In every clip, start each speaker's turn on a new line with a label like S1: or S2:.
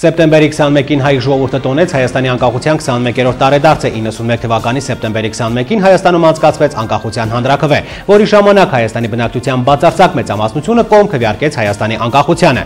S1: Սեպտեմբերի 21-ին հայ ժողովուրդը տոնեց Հայաստանի անկախության 21-րդ տարեդարձը, 91 թվականի սեպտեմբերի 21-ին Հայաստանում անցկացվեց անկախության հանրաքվե, որի ժամանակ Հայաստանի բնակչության բացարձակ մեծամասնությունը կողմ քվեարկեց Հայաստանի անկախությանը։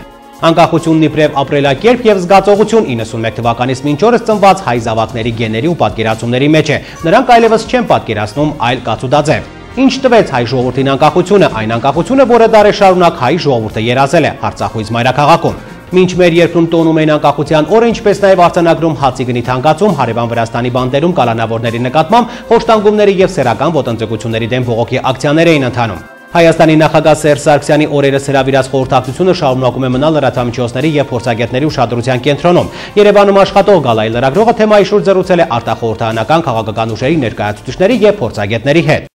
S1: Անկախությունն իբրև ապրելակերպ և զգացողություն 91 թվականից մինչ օրս ծնված հայ զավակների գեների ու պատկերացումների մեջ է, նրանք այլևս չեն պատկերացնում այլ կացուդաձև։ Ինչ տվեց հայ ժողովրդին անկախությունը, այն անկախությունը, որը դարեր շարունակ հայ ժողովուրդը երազել է Արցախույց մայրաքաղաքում։ Մինչ մեր երկրում տոնում էին անկախության օրը, ինչպես նաև արձանագրում հացի գնի թանկացում, հարևան Վրաստանի բանտերում կալանավորների նկատմամբ խոշտանգումների և սեռական ոտնձգությունների դեմ բողոքի ակցիաներ էին ընթանում։ Հայաստանի նախագահ Սերժ Սարգսյանի օրերս հրավիրած խորհրդակցությունը շարունակում է մնալ լրատվամիջոցների և փորձագետների ուշադրության կենտրոնում։ Երևանում աշխատող գալայի լրագրողը թեմայի շուրջ զրուցել է արտախորհրդարանական քաղաքական ուժերի ներկայացուցիչների և փորձագետների հետ։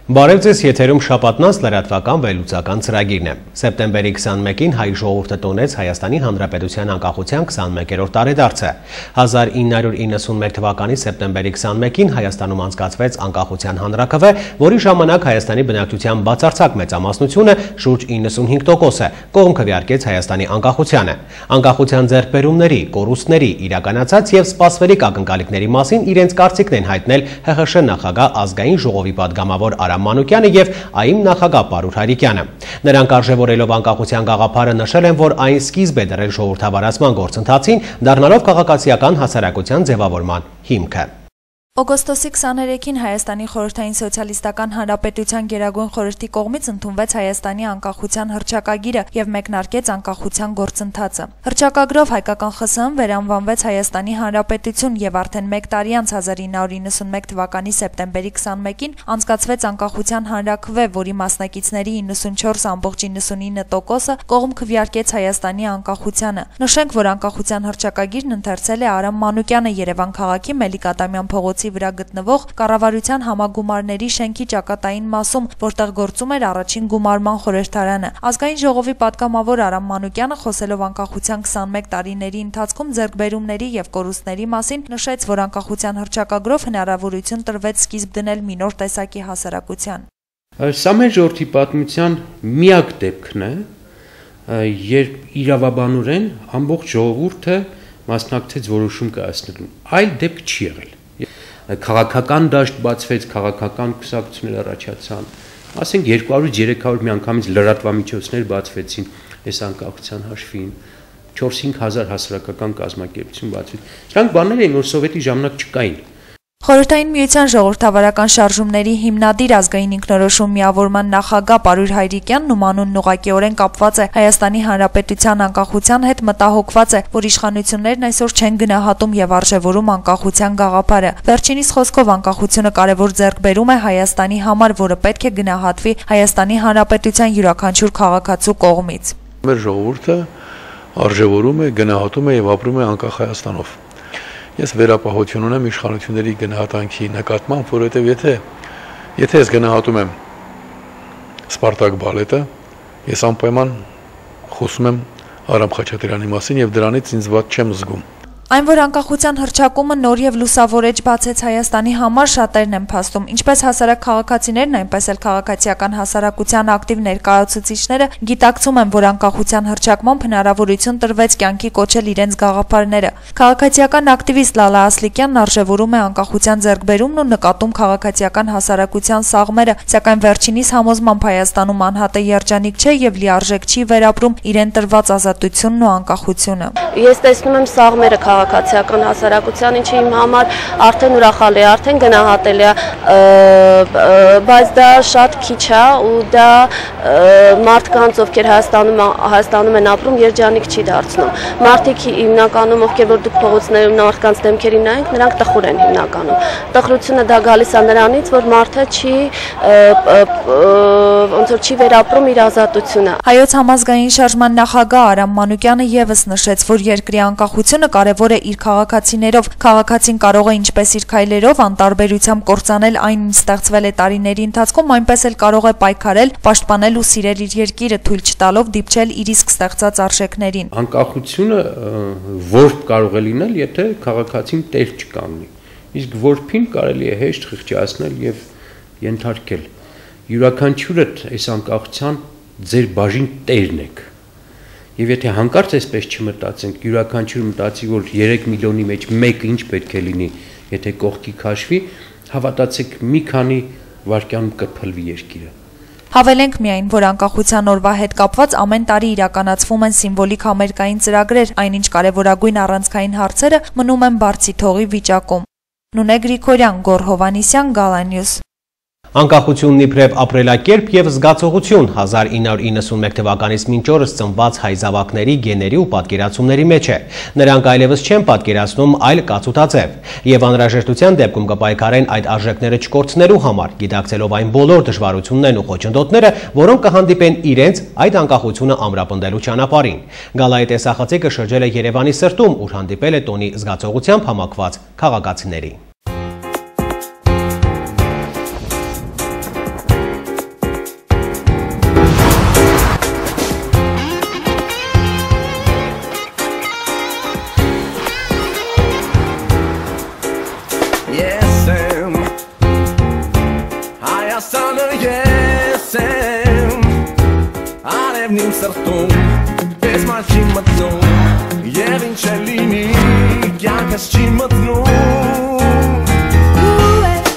S1: Բարև ձեզ, եթերում շաբաթնաց լրատվական վերլուծական ծրագիրն է։ Սեպտեմբերի 21-ին հայ ժողովուրդը տոնեց Հայաստանի Հանրապետության անկախության 21-րդ տարեդարձը։ 1991 թվականի սեպտեմբերի 21-ին Հայաստանում անցկացվեց անկախության հանրաքվե, որի ժամանակ Հայաստանի բնակչության բացարձակ մեծամասնությունը, շուրջ 95%-ը, կողմ քվեարկեց Հայաստանի անկախությանը։ Անկախության ձեռքբերումների, կորուստների, իրականացած և սպասվելիք ակնկալիքների մասին իրենց կարծիքն են հայտնել ՀՀՇ նախագահ ազգային ժողովի պատգամավոր Մանուկյանը և ԱԻՄ նախագահ Պարուր Հայրիկյանը։ Նրանք արժևորելով անկախության գաղափարը նշել են, որ այն սկիզբ է դրել ժողովրդավարացման գործընթացին, դառնալով քաղաքացիական հասարակության ձևավորման հիմքը։
S2: Օգոստոսի 23-ին Հայաստանի Խորհրդային Սոցիալիստական Հանրապետության Գերագույն խորհրդի կողմից ընդունվեց Հայաստանի անկախության հռչակագիրը և մեկնարկեց անկախության գործընթացը։ Հռչակագրով հայկական ԽՍՀՄ վերանվանվեց Հայաստանի Հանրապետություն և արդեն 1 տարի անց 1991 թվականի սեպտեմբերի 21-ին անցկացվեց անկախության հանրաքվե, որի մասնակիցների 94.99%-ը կողմ քվեարկեց Հայաստանի անկախությանը։ Նշենք, որ անկախության հռչակագիրն ընթերցել է Արամ Մանուկյանը Երևան քաղաքի Մելիք Ադամյան փողոցի վրա գտնվող կառավարության համագումարների շենքի ճակատային մասում, որտեղ գործում էր առաջին գումարման խորհրդարանը։ Ազգային ժողովի պատգամավոր Արամ Մանուկյանը, խոսելով անկախության 21 տարիների ընթացքում ձեռքբերումների և կորուստների մասին, նշեց, որ անկախության հռչակագրով հնարավորություն տրվեց սկիզբ դնել մի նոր տեսակի հասարակության։
S3: Սա մեր ժողովրդի պատմության միակ դեպքն է, երբ իրավաբանորեն ամբողջ ժողովուրդը մասնակցեց որոշում կայացնելու։ Այլ դեպք չի եղել։ Քաղաքական դաշտ բացվեց, քաղաքական կուսակցություններ առաջացան, ասենք 200-300 միանգամից լրատվամիջոցներ բացվեցին այս անկախության հաշվին, 4-5 հազար հասարակական կազմակերպություն բացվեց։ Սրանք բաներ էին, որ սովետի ժամանակ չկային։
S2: Խորհրդային միության ժողովրդավարական շարժումների հիմնադիր ազգային ինքնորոշում միավորման նախագահ Պարուր Հայրիկյանն ում անունն ուղղակիորեն կապված է Հայաստանի Հանրապետության անկախության հետ, մտահոգված է, որ իշխանություններն այսօր չեն գնահատում և արժևորում անկախության գաղափարը։ Վերջինիս խոսքով անկախությունը կարևոր ձեռքբերում է Հայաստանի համար, որը պետք է գնահատվի Հայաստանի Հանրապետության յուրաքանչյուր քաղաքացու կողմից։
S4: Մեր ժողովուրդը արժևորում է, գնահատում է և ապրում է անկախ Հայաստանով։ Ես վերապահություն ունեմ իշխանությունների գնահատանքի նկատմամբ, որովհետև եթե ես գնահատում եմ Սպարտակ բալետը, ես անպայման խոսում եմ Արամ Խաչատրյանի մասին և դրանից ինձ վատ չեմ զգում։
S2: Այն, որ անկախության հռչակումը նոր և լուսավոր էջ բացեց Հայաստանի համար, շատերն են փաստում, ինչպես հասարակ քաղաքացիներն, այնպես էլ քաղաքացիական հասարակության ակտիվ ներկայացուցիչները գիտակցում են, որ անկախության հռչակմամբ հնարավորություն տրվեց կյանքի կոչել իրենց գաղափարները։ Քաղաքացիական ակտիվիստ Լալա Ասլիկյանն արժևորում է անկախության ձեռքբերումն ու նկատում քաղաքացիական հասարակության սաղմերը, սակայն վերջինիս համոզմամբ Հայաստանում անհատը երջանիկ չէ և լիարժեք չի վերապրում իրեն տրված ազատությունն ու անկախությունը։
S5: Ես տեսնում եմ սաղմերը քաղաքացիական հասարակության, ինչը իմ համար արդեն ուրախալի է, արդեն գնահատելի է, բայց դա շատ քիչ է ու դա մարդկանց, ովքեր Հայաստանում են ապրում, երջանիկ չի դարձնում։ Մարդիկ հիմնականում, ովքեր որ դուք փողոցներում մարդկանց դեմքերին նայեք, նրանք տխուր են հիմնականում։ Տխրությունը դա գալիս է նրանից, որ մարդը չի վերապրում իր ազատությունը։
S2: Հայոց համազգային շարժման նախագահ Արամ Մանուկյանը ևս նշեց, որ երկրի անկախությունը կարևոր է իր քաղաքացիներով։ Քաղաքացին կարող է ինչպես իր քայլերով անտարբերությամբ կործանել այն, ինչ ստեղծվել է տարիների ընթացքում, այնպես էլ կարող է պայքարել, պաշտպանել ու սիրել իր երկիրը, թույլ չտալով դիպչել իր իսկ ստեղծած արժեքներին։
S3: Անկախությունը որբ կարող է լինել, եթե քաղաքացին տեր չկանգնի, իսկ որբին կարելի է հեշտ խղճացնել և ենթարկել։ Յուրաքանչյուրդ այս անկախության ձեր բաժին տերն եք։ Եվ եթե հանկարծ այսպես չմտածենք, յուրաքանչյուր մտածի, որ 3 միլիոնի մեջ մեկը ինչ պետք է լինի, եթե կողքի քաշվի, հավատացեք, մի քանի վայրկյանում կփլվի երկիրը։
S2: Հավելենք միայն, որ անկախության օրվա հետ կապված ամեն տարի իրականացվում են սիմվոլիկ համերգային ծրագրեր, այնինչ կարևորագույն առանցքային հարցերը մնում են բարձի թողի վիճակում։ Նունե Գրիգորյան, Գոռ Հովհաննիսյան, Գալանյուս։
S1: Անկախությունն իբրև ապրելակերպ և զգացողություն 1991 թվականից մինչ օրս ծնված հայ զավակների գեների ու պատկերացումների մեջ է։ Նրանք այլևս չեն պատկերացնում, այլ կացուտաձև։ Եվ անհրաժեշտության դեպքում կպայքարեն այդ արժեքները չկորցնելու համար, գիտակցելով այն բոլոր դժվարություններն ու խոչընդոտները, որոնք կհանդիպեն իրենց այդ անկախությունը ամրապնդելու ճանապարհին։ Գալայի տեսախցիկը շրջել է Երևանի սրտում, ուր հանդիպել է տոնի զգացողությամբ համակված քաղաքացիների։
S6: Սրտում ես մալ չի մտնում և ինչ է լինի կյանքս չի մտնում Դու ես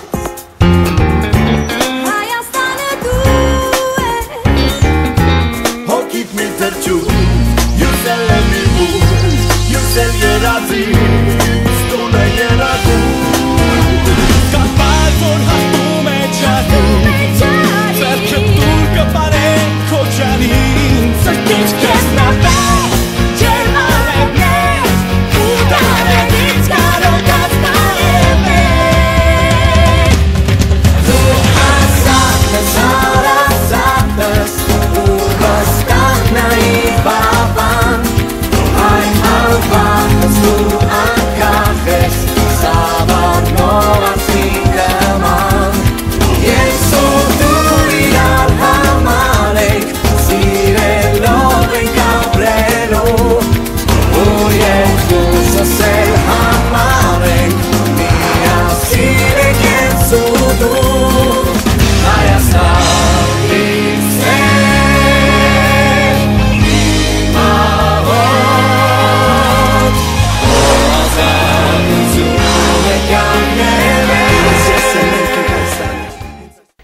S6: Հայաստանը դու ես Հոգիտ մի թրջում յուսել է մի բուր յուսել երազի ստուն է երագում Կապար որ հաստում է ճարում Ձերքը դուր կպարեն քո ճարին It's just not bad, Germany, Udane, it's got all that's not Tu asates, arasates, Ugostana I baban Ai albates, tu ancajes, Sabarno asitaman Yesu duri alhamalek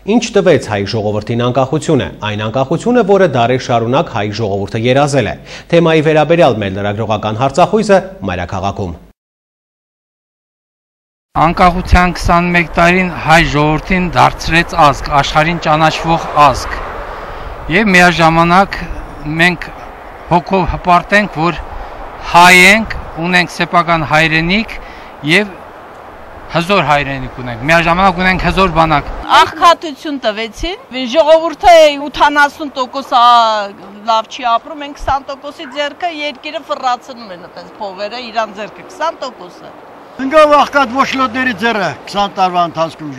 S1: Ինչ տվեց հայ ժողովրդին անկախությունը, այն անկախությունը, որը դարեր շարունակ հայ ժողովուրդը երազել է։ Թեմայի վերաբերյալ մեր լրագրողական հարցախույզը մայրաքաղաքում։
S7: Անկախության 21 տարին հայ ժողովրդին դարձրեց ազգ, աշխարհին ճանաչվող ազգ։ Եվ միաժամանակ մենք հոգով հպարտենք, որ հայ ենք, ունենք սեփական հայրենիք եւ հզոր հայրենիք ունենք, միաժամանակ ունենք հզոր բանակ։
S8: Աղքատություն տվեցին, ժողովուրդը 70% լավ չի ապրում, մենք 20%-ի ձեռքը երկիրը ֆռացնում են այդպես փողերը, իրան ձեռքը 20%-ը։
S9: Ընկավ աղքատ ոչլոտների ձեռը 20 տարվա ընթացքում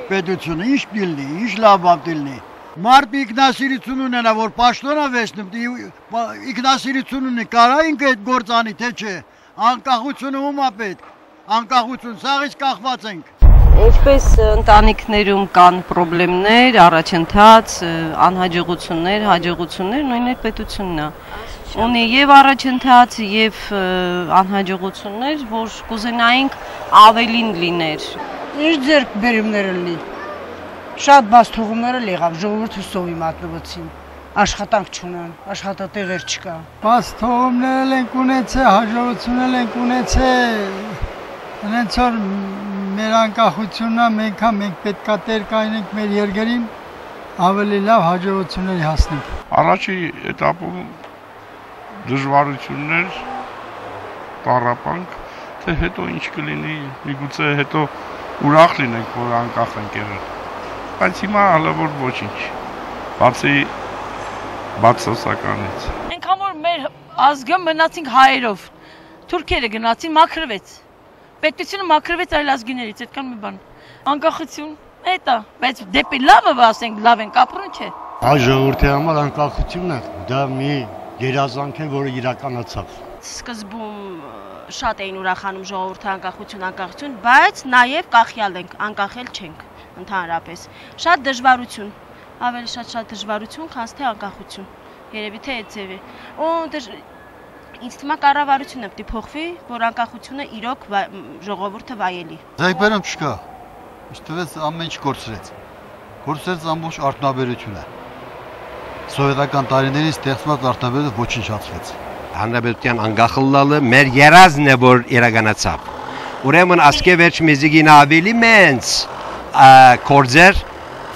S9: պետությունը ինչ դիլնի, ինչ լավ բան դիլնի։ Մարդ ինքնասիրություն ունենա, որ պաշտոնա վեցնում, ինքնասիրություն ունի, կարա ինքը այդ գործանի, թե չէ, անկախությունը ում է պետք, անկախություն, սաղից կախված ենք։
S5: Ինչպես ընտանիքներում կան պրոբլեմներ, առաջընթաց, անհաջողություններ, հաջողություններ, նույնն այդ պետությունն է։ Ունի եւ առաջընթաց, եւ անհաջողություններ, որ կուզենայինք ավելին լիներ։
S10: Ինչ ձեռք բերումներ լինի։ Շատ բաց թողումներ եղավ, ժողովուրդը սովի մատնվեցին, աշխատանք չունեն, աշխատատեղեր չկա։
S9: Բաց թողումներ ենք ունեցել, հաջողություններ ենք ունեցել, հենց որ մեր անկախությունն է, մենք պետքա տեր կայնենք մեր երկրին, ավելի լավ հաջողությունների հասնենք։
S11: Առաջի էտապում դժվարություններ, տառապանք, թե հետո ինչ կլինի, միգուցե հետո ուրախ լինենք, որ անկախ ենք եղել։ Բայց հիմա հələ որ ոչինչ, բացի բացասականից։
S8: Այնքան որ մեր ազգը մնացինք հայերով, թուրքերը գնացին, մաքրվեց։ Պետությունը մաքրվեց այլ ազգիներից, այդքան մի բան։ Անկախություն, էտա, բայց դեպի լավը ասենք, լավ ենք ապրում, չէ։
S9: Հայ ժողովրդի համար անկախությունն է, դա մի երազանք է, որը իրականացավ։
S5: Սկզբում շատ էին ուրախանում ժողովուրդը անկախություն, բայց նաև կախյալ ենք, անկախել չենք, ընդհանրապես։ Շատ դժվարություն, ավելի շատ դժվարություն, քան թե անկախություն։ Երևի թե այդ ձև է։ Ու ինձ թվում է կառավարությունը պետք է փոխվի, որ անկախությունը իրոք ժողովուրդը վայելի։
S9: Ձայբերում չկա։ Ինչ տվեց ամեն ինչ կորցրեց։ Կորցրեց ամբողջ արդյունաբերությունը։ Սովետական տարիներին ստեղծված արդյունաբերությունը ոչնչացվեց։
S12: Հանրապետության անկախլալը մեր երազն է, որ իրականացավ։ Ուրեմն ասկե վերջ մեզիգին ավելի մենց կորձեր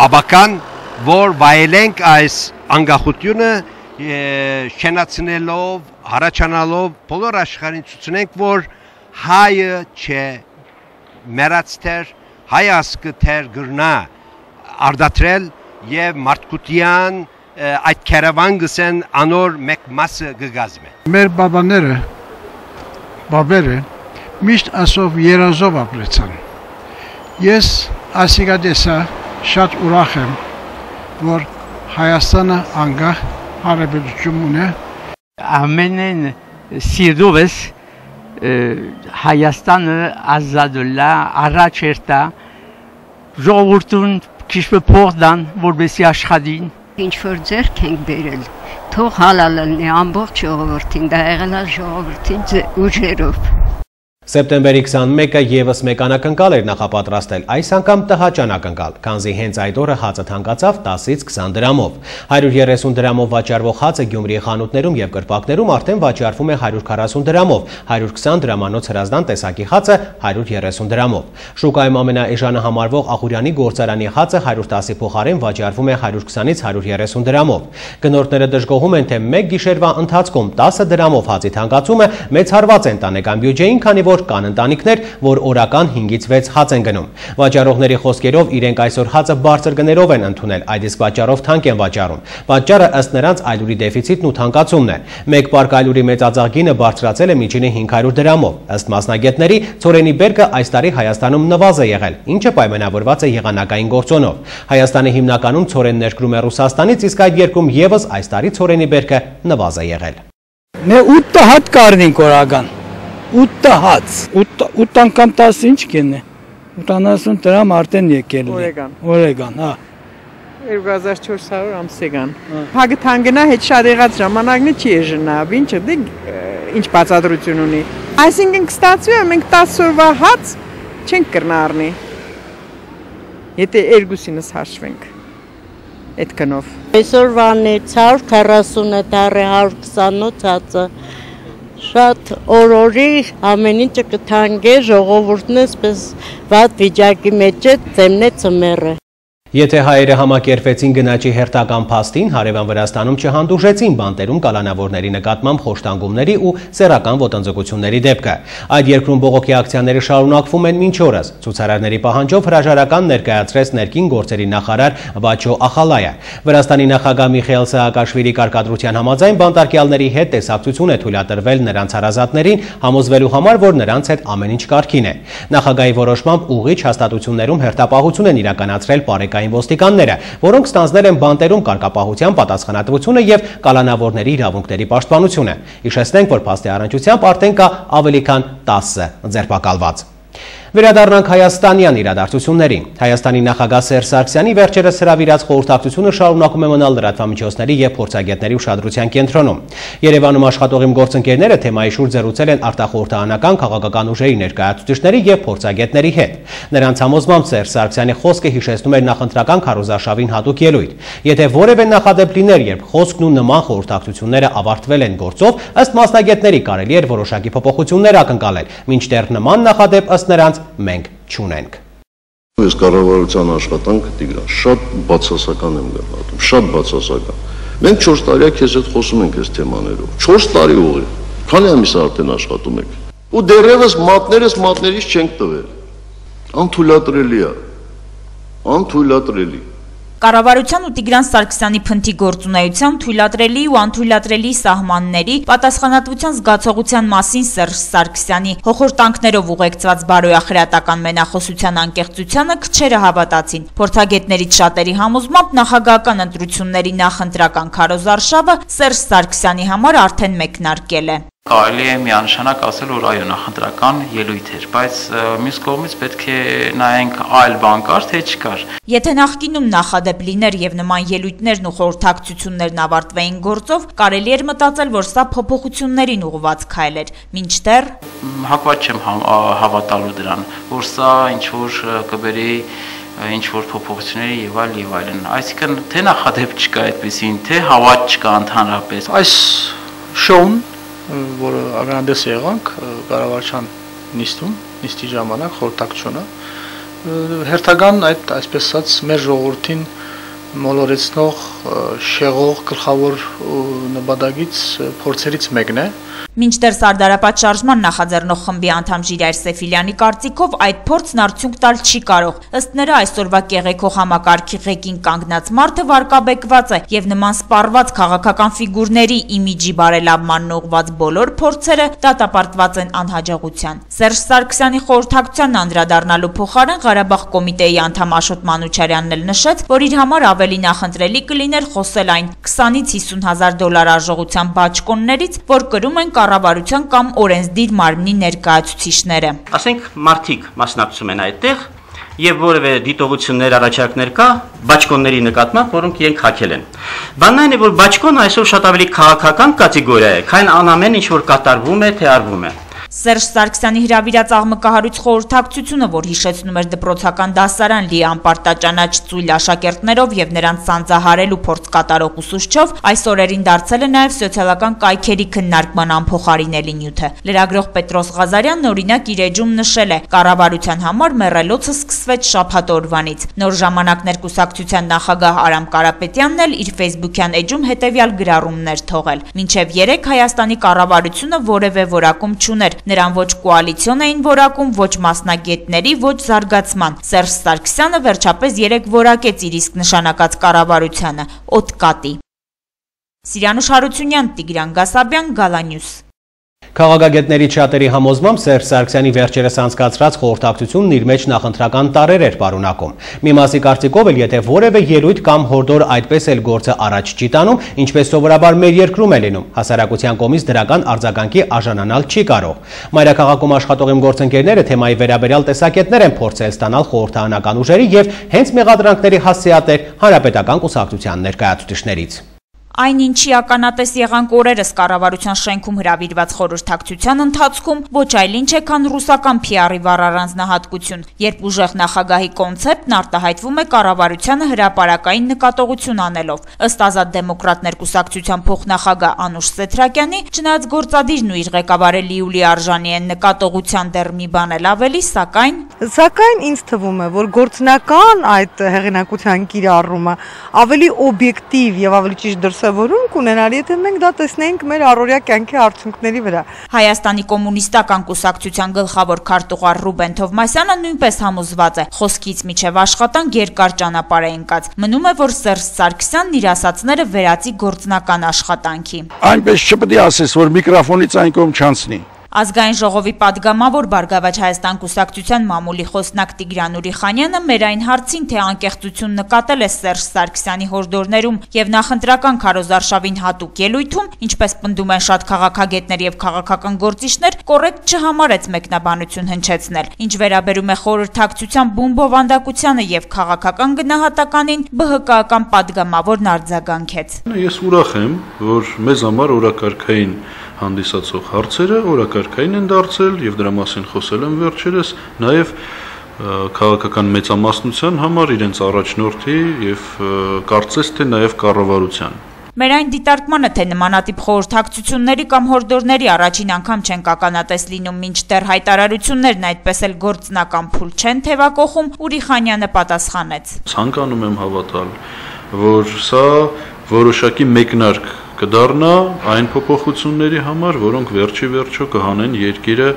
S12: աբական, որ վայելենք այս անկախությունը շենացնելով, հարաճանալով բոլոր աշխարհին ցույցենք, որ հայը չէ, մեռածներ, հայ ասկտեր գրնա արդատրել եւ մարդկության այդ քարավան գսեն անոր մեկ մասը գգազմե։
S13: Մեր բաբերը միշտ ասով երազով ապրեցան։ Ես ասիկադեսա շատ ուրախ եմ, որ Հայաստանը անկախ հարաբերություն ունի։
S14: Ամենեն սիրով ես Հայաստանը ազատուլա առաջ երտա ժողովուրդուն քիչը փոխդան, որպեսզի աշխատին։
S15: Ինչ որ ձեռք ենք բերել, թող հալալ լինի ամբողջ ժողովրդին, դա եղել է ժողովրդի ուժերով։
S1: Սեպտեմբերի 21-ը եւս մեկ անակնկալ էր նախապատրաստել, այս անգամ տհաճ անակնկալ, քանզի հենց այդ օրը հացը թանկացավ 10-ից 20 դրամով։ 130 դրամով վաճառվող հացը Գյումրիի խանութներում եւ կրպակներում արդեն վաճառվում է 140 դրամով, 120 դրամանոց հրազդան տեսակի հացը 130 դրամով։ Շուկայում ամենաէժանը համարվող Ախուրյանի գործարանի հացը 110-ի փոխարեն վաճառվում է 120-ից 130 դրամով։ Գնորդները դժգոհում են, թե մեկ գիշերվա ընթացքում 10 դրամով հացի թանկացումը մեծ հարված են տանեկան բյուջեին, քանի որ կան ընտանիքներ, որ օրական 5-ից 6 հաց են գնում։ Վաճառողների խոսքերով իրենք այսօր հացը բարձր գներով են ընդունել, այդ իսկ վաճառով թանկ են վաճառում։ Պատճառը ըստ նրանց այլուրի դեֆիցիտն ու թանկացումն է։ Մեկ պարկ այլուրի մեծածախ գինը բարձրացել է միջինի 500 դրամով։ Ըստ մասնագետների, ցորենի բերքը այս տարի Հայաստանում նվազ է եղել, ինչը պայմանավորված է եղանակային գործոնով։ Հայաստանը հիմնականում ցորեն ներկրում է Ռուսաստանից, իսկ այդ երկրում եւս այս տարի ցորենի բերքը նվազ է եղել։
S13: Մե 8 հատ կարնին կորական։ 8 հաց, 8 անգամ 10 ինչ կենե, 80 դրամ արդեն եկել է, օրեգան, հա։
S16: 2400 ամսեգան։ Հագը թանգնա հետ շատ եղած ժամանակն չի էժնա, ինչը դե ինչ բացատրություն ունի։ Այսինքն կստացվի է մենք 10 օրվա հաց չենք կրնա առնի, եթե երկուսինս հաշվենք այդ կնով։
S17: Այսօրվանից 140 դարի 128 հացը շատ օրորի ամեն ինչը կթանգե, ժողովուրդն էսպես վատ վիճակի մեջ է, ծեմն է ծմերը։
S1: Եթե հայերը համակերպվեցին գնաճի հերթական փաստին, հարևան Վրաստանում չհանդուրժեցին բանտերում կալանավորների նկատմամբ խոշտանգումների ու սեռական ոտնձգությունների դեպքը։ Այդ երկրում բողոքի ակցիաները շարունակվում են մինչ օրս։ Ցուցարարների պահանջով հրաժարական ներկայացրեց ներքին գործերի նախարար Վաչո Ախալայը։ Վրաստանի նախագահ Միխայել Սահակաշվիլի կարգադրության համաձայն բանտարկյալների հետ տեսակցություն է թույլատրվել նրանց հարազատներին, համոզվելու համար, որ նրանց հետ ամեն ինչ կարգին է։ Նախագահի որոշմամբ ուղիչ հաստատություններում հերթապահություն են իրականացրել պարեկային ոստիկանները, որոնք ստանձնել են բանտերում կարգապահության պատասխանատվությունը եւ կալանավորների իրավունքների պաշտպանությունը։ Հիշեցնենք, որ փաստի առնչությամբ արդեն կա ավելի քան 10 ձերբակալված։ Վերադառնանք հայաստանյան իրադարձություններին։ Հայաստանի նախագահ Սերժ Սարգսյանի վերջերս հրավիրած խորհրդակցությունը շարունակում է մնալ լրատվամիջոցների եւ փորձագետների ուշադրության կենտրոնում։ Երևանում աշխատողիմ գործընկերները թեմայի շուրջ զրուցել են արտախորհրդարանական քաղաքական ուժերի ներկայացուցիչների եւ փորձագետների հետ։ Նրանց համոզմամբ Սերժ Սարգսյանի խոսքը հիշեցնում էր նախընտրական քարոզարշավին հատուկ ելույթ։ Եթե որևէ նախադեպ լիներ, երբ խոսքն ու նման խորհրդակցությունները ավարտվել են գործով, ըստ մասնագետների կարելի էր որոշակի փոփոխություններ ակնկալել, մինչդեռ նման նախադեպ ըստ նրանց մենք չունենք։
S18: Ես կառավարության աշխատանքը Տիգրան շատ բացասական եմ գնահատում, շատ բացասական։ Մենք 4 տարիա քեզ հետ խոսում ենք այս թեմաներով։ 4 տարի ուղի։ Քանի ամիս արդեն աշխատում եք։ Ու դեռևս մատներից չենք տվել։ Անթույլատրելի է։ Անթույլատրելի։
S19: Կառավարության ու Տիգրան Սարգսյանի փնթի գործունեության թույլատրելի ու անթույլատրելի սահմանների պատասխանատվության զգացողության մասին Սերժ Սարգսյանի հոխորտանքներով ուղեկցված բարոյախրատական մենախոսության անկեղծությանը քչերը հավատացին։ Փորձագետներից շատերի համոզմամբ նախագահական ընտրությունների նախընտրական քարոզարշավը Սերժ Սարգսյանի համար արդեն մեկնարկել է։
S20: Կարելի է միանշանակ ասել, որ այո, նախընտրական ելույթ էր, բայց մյուս կողմից պետք է նայենք այլ բան կար, թե չկար։
S19: Եթե նախկինում նախադեպ լիներ եւ նման ելույթներն ու խորհրդակցություններն ավարտվեին գործով, կարելի էր մտածել, որ սա փոփոխություններին ուղղված քայլ էր, մինչդեռ
S20: հակված չեմ հավատալու դրան, որ սա ինչ որ կբերի ինչ որ փոփոխությունների եւ այլն։ Այսինքն թե նախադեպ չկա այդպեսին, թե հավատ չկա ընդհանրապես։
S21: Այս շոուն, որը ականադես եղանք կառավարության նիստի ժամանակ խորհրդակցությունը, հերթական այսպես ասած մեր ժողովրդին մոլորեցնող, շեղող գլխավոր նպատակից փորձերից մեկն է։
S19: Մինչդեռ Սարդարապատ շարժման նախաձեռնող խմբի անդամ Ժիրայր Սեֆիլյանի կարծիքով այդ փորձն արդյունք տալ չի կարող։ Ըստ նրա այսօրվա կեղեքող համակարգի ղեկին կանգնած մարդը վարկաբեկված է եւ նման սպառված քաղաքական ֆիգուրների իմիջի բարելավմանն ուղղված բոլոր փորձերը դատապարտված են անհաջողության։ Սերժ Սարգսյանի խորհրդակցությանն անդրադառնալու փոխարեն Ղարաբաղ կոմիտեի անդամ Աշոտ Մանուչարյանն էլ նշեց, որ իր համար ավելի նախընտրելի կլիներ խոսել այն 20-ից 50 հազար դոլար արժողության բաճկոններից, որ կրում են կառավարության կամ օրենսդիր մարմնի ներկայացուցիչները։
S22: Ասենք մարդիկ մասնակցում են այդտեղ եւ որևէ դիտողություններ առաջարկներ կա բաճկոնների նկատմամբ, որոնք իրենք հակել են։ Բանն այն է, որ բաճկոնը այսօր շատ ավելի քաղաքական կատեգորիա է, քան անամեն ինչ որ կատարվում է, թե արվում է։
S19: Սերժ Սարգսյանի հրավիրած աղմկահարույց խորհրդակցությունը, որ հիշեցնում էր դպրոցական դասարան լի անպարտաճանաչ ծույլ աշակերտներով եւ նրանց սանձահարելու փորձ կատարող ուսուցչով, այս օրերին դարձել է նաեւ սոցիալական կայքերի քննարկման անփոխարինելի նյութը։ Լրագրող Պետրոս Ղազարյանն օրինակ իր էջում նշել է. կառավարության համար մեռելոցը սկսվեց շաբաթ օրվանից։ Նոր ժամանակներ կուսակցության նախագահ Արամ Կարապետյանն էլ իր Facebook-յան էջում հետեւյալ գրառումներ թողել. մինչեւ 3 Հայաստանի կառավարությունը որևէ որակում չուներ։ Նրան ոչ կոալիցիոն էին որակում, ոչ մասնագետների, ոչ զարգացման։ Սերժ Սարգսյանը վերջապես 3 որակեց իր իսկ նշանակած կառավարությանը՝ օդկատի։ Սիրանուշ Հարությունյան, Տիգրան Գասաբյան, Գալանյուս։
S1: Քաղաքագետների շատերի համոզմամբ Սերժ Սարգսյանի վերջերս անցկացրած խորհրդակցությունն իր մեջ նախընտրական տարրեր էր պարունակում։ Մի մասի կարծիքով էլ եթե որևէ ելույթ կամ հորդոր այդպես էլ գործը առաջ չի տանում, ինչպես սովորաբար մեր երկրում է լինում, հասարակության կողմից դրական արձագանքի արժանանալ չի կարող։ Մայրաքաղաքում աշխատող իմ գործընկերները թեմայի վերաբերյալ տեսակետներ են փորձել ստանալ խորհրդարանական ուժերի եւ հենց մեղադրանքների հասցեատեր հանրապետական կուսակցության ներկայացուցիչներից։
S19: Այն ինչի ականատես եղանք օրերս կառավարության շենքում հրավիրված խորհրդակցության ընթացքում ոչ այլ ինչ է, քան ռուսական PR-ի վառ առանձնահատկություն, երբ ուժեղ նախագահի կոնցեպտն արտահայտվում է կառավարությանը հրապարակային նկատողություն անելով։ Ըստ Ազատ դեմոկրատներ կուսակցության փոխնախագահ Անուշ Սեթրակյանի, չնայած գործադիրն ու իր ղեկավարը Լիուլի Արժանի են նկատողության դեռ մի բան էլ ավելի,
S23: սակայն ինձ թվում է, որ գործնական այդ հեղինակության կիրառումը ավելի օբյեկտիվ եւ ավելի ճիշտ դրսևորում կունենար, եթե մենք դա տեսնեինք մեր առօրյա կյանքի արդյունքների վրա։
S19: Հայաստանի կոմունիստական կուսակցության գլխավոր քարտուղար Ռուբեն Թովմասյանը նույնպես համոզված է, խոսքից միջև աշխատանք երկար ճանապարհ է ընկած։ Մնում է, որ Սերժ Սարգսյանն իր ասածները վերածի գործնական աշխատանքի։
S11: Այնպես չպետք է ասես, որ միկրոֆոնից այն կողմ չանցնի։
S19: Ազգային ժողովի падգամավոր Բարգավաճ Հայաստան կուսակցության մամուլի խոսնակ Տիգրան Ուրիխանյանը մեր այն հարցին, թե անկեղծություն նկատել է Սերժ Սարգսյանի հորդորներում եւ նախընտրական քարոզարշավին հատուկ ելույթում, ինչպես պնդում են շատ քաղաքագետներ եւ քաղաքական գործիչներ, կոռեկտ չհամարեց մեկնաբանություն հնչեցնել։ Ինչ վերաբերում է խորհրդակցության բումբովանդակությանը եւ քաղաքական գնահատականին, ԲՀԿ-ական падգամավորն արձագանքեց։
S4: Ես ուրախ եմ, որ մեզ համար օրակարգային հանդիսացող հարցերը օրակարգային են դարձել եւ դրա մասին խոսել եմ վերջերս, նաեւ քաղաքական մեծամասնության համար իրենց առաջնորդի եւ կարծես թե նաեւ կառավարության։
S19: Մեր այն դիտարկմանը, թե նմանատիպ խորհրդակցությունների կամ հորդորների առաջին անգամ չեն ականատես լինում, մինչդեռ հայտարարություններն այդպես էլ գործնական փուլ չեն թևակողում, Ուրիխանյանը պատասխանեց.
S4: Ցանկանում եմ հավատալ, որ սա որոշակի մեկնարկ կդառնա այն փոփոխությունների համար, որոնք վերջի վերջո կհանեն երկիրը